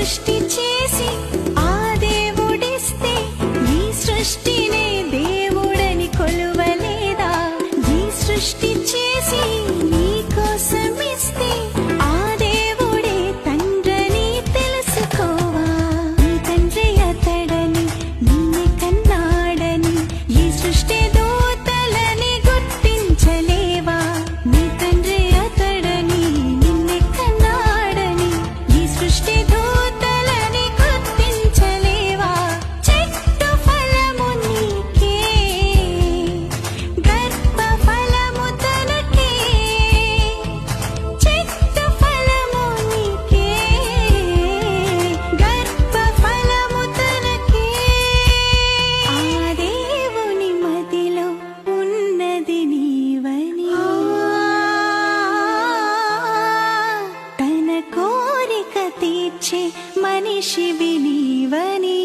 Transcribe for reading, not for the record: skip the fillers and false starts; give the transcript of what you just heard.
సృష్టి చేసి ఆ దేవుడిస్తే ఈ సృష్టినే దేవుడని కొలువలేదా? ఈ సృష్టి చేసి నీ కోసమిస్తే ఆ దేవుడే తండ్రిని తెలుసుకోవా? నీ తండ్రి అతడని నిన్నే కన్నాడని ఈ సృష్టి దూతలని గుర్తించలేవా? నీ తండ్రి అతడని నిన్నే కన్నాడని ఈ సృష్టి దూతలని గుర్తించలేవా? చెట్టు ఫలము నీకే, గర్భ ఫలము తనకే. చెట్టు ఫలము నీకే, గర్భ ఫలము తనకే. ఆ దేవుని మదిలో ఉన్నది నీవని, తన కోరిక తీర్చే మనిషివి నీవని.